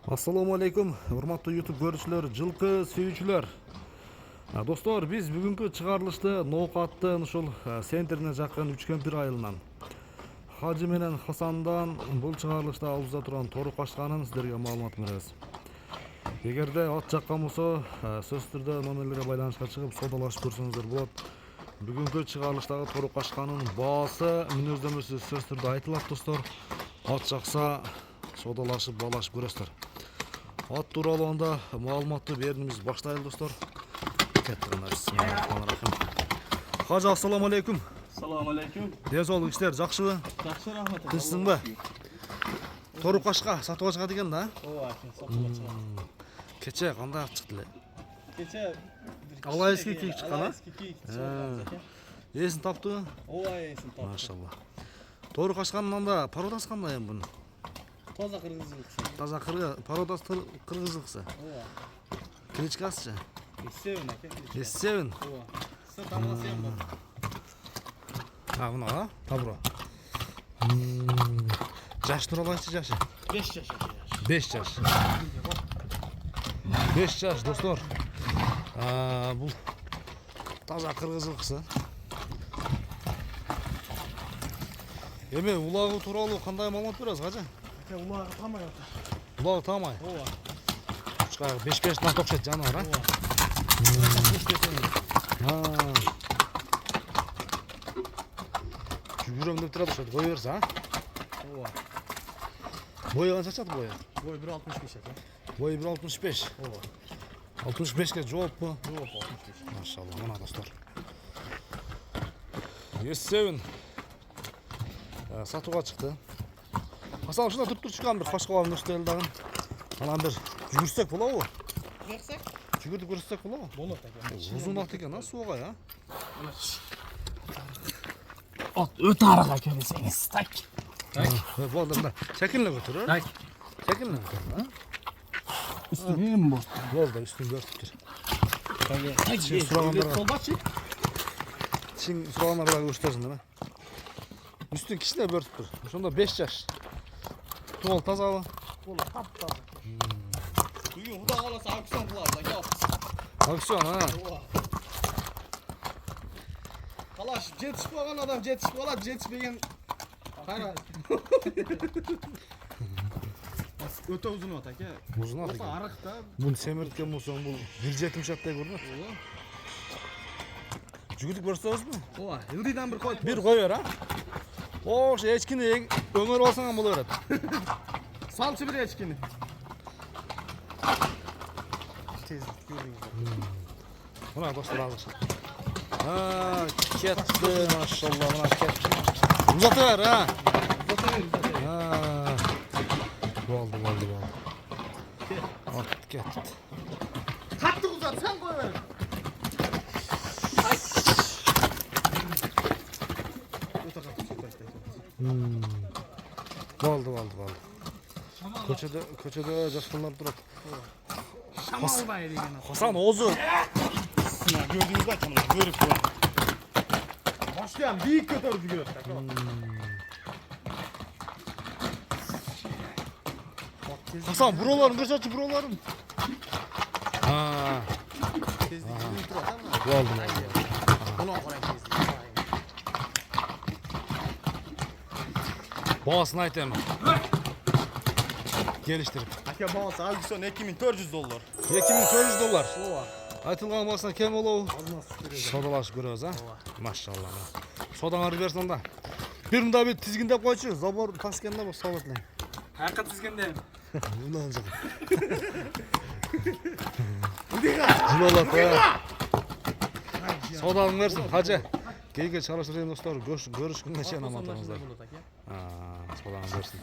Assalamu alaikum, урматтуу YouTube көрүүчүлөр, жылкы сүйүүчүлөр. Достор, биз бүгүнкү чыгарылышты Ноокаттын ушул центрине жакын Үчкемпир айылынан Хажы менен Хасандан бул чыгарылышта алыбызда турган тору качканын сиздерге маалымат беребиз. Эгерде ат жаккан болсо, сөзсүз түрдө номерлерге байланышка чыгып содалашып көрсөңүздөр болот. Бүгүнкү чыгарылыштагы тору качканын баасы, мүнөздөмөсү сөзсүз түрдө айтылат достор. Ат жакса содалашып баалашып көрөсүздөр. Ат тууралуу анда маалыматты берүүбүз баштайлы достор. Хажы, ассаламу алейкум. Assalamu alaikum. Ден соолук иштер жакшыбы? Жакшы, рахмат. Тынчсыңбы? Тору качка сатууга чыгат экен да? Ооба, сатууга чыгат. Кече кандай ат чыкты эле? Кече Алайский кийик чыккан, а? Алайский кийик чыккан. Эсин таптыбы? Ооба, эсин таптым. Машалла. Тору качканын анда пародасы кандай эми бунун? Таза кыргызчылык. Таза пародасы кыргызчылыксы. Ооба. Кличкасычы? Севин аке. Севин. Ооба. Сен тамасың бар. Мына, табро. Жаш тууралуу айтчы, жашы. 5 жаш. 5 жаш. 5 жаш достор. Бул таза кыргызчылыксы. Эми улагы тууралуу кандай маалымат бересиз, Кажы? Улагы тамай атат. Улагы тамай. Ооба. 5-5 токшет жаны бар, а? Жүрөм деп турат ошо, кое берсе, а? Ооба. Бою канча чат бою? Бой 1.65 аке. Бою 1.65. Ооба. 65ке жооппу? Жооп 65. Машалла, мына достор. Эсебин сатууга чыкты. Асал ушунда туруп чыккан бир кашкабан нерселер дагы. Анан бир жүгүрсөк болобу? Жүрсөк? Жүгүрүп көрсөк болобу? Болот аке. Узун ат экен, а, сууга, а? От өтө арага келсеңиз, так. Болду, мына чекинле көтөр, а? Так. Чекинле көтөр, а? Үстүн болду. Болду, үстүн бөртүптүр. Так, сурагандарга. Солбачы. Сен сурагандарга көрсөтөсүң, эме? Үстүн кичине бөртүптүр. Ошондо 5 жаш. Тоол тазабы? Болот, таптаза. Бүгүн Кудай кааласа аукцион кылабыз аке. Аукцион, а? Ооба. Калаш жетишип калган адам жетишип калат, жетишпеген кайра. Өтө узун ат аке. Узун ат Болсо экен. арык да. Бул семирткен болсоң, бул 1.70 шаттай көрүнөт. Ооба. Жүгүрүп көрсөтөбүзбү? Ооба, ылдыйдан бир койуп. Бир кой бер, а? Ошо эчкини өңөрүп алсаң боло берет. Салчы бир эчкини. Тездик көрүңүз. Мына достор азыр. Кетти, машалла, мына кетти. Узата бер, а? Болду. От кетти. Каттык узат, сен кой бер. Болду. Көчөдө жаш балдар турат. Шамалбай деген ат. Хасан озу. Мына көрдүңүз ба, мына көрүп коюң. Баштан бийик көтөрүп жүрөт аке. Хасан буроларын көрсөтчү, буроларын. Тездик жүрүп турат, а? Болду. Мына карай тездик. Баасын айтам. Келиштирип. Аке баасы аукцион $2400. $2400. Ооба. Айтылган баасына кем болобу? Азмас көрөбүз. Содалашып көрөбүз, а? Ооба. Машалла. Содаңарды берсин да. Бир мында бир тизгиндеп койчу, забор таскенде бо салат эле. Каяка тизгенде? Мындан жак. Удига. Жиболот, а? Содаң берсин, Хажы. Кийинки чыгарылышта достор, көрүшкөнгө чейин аман болуңуздар. Содаң берсин.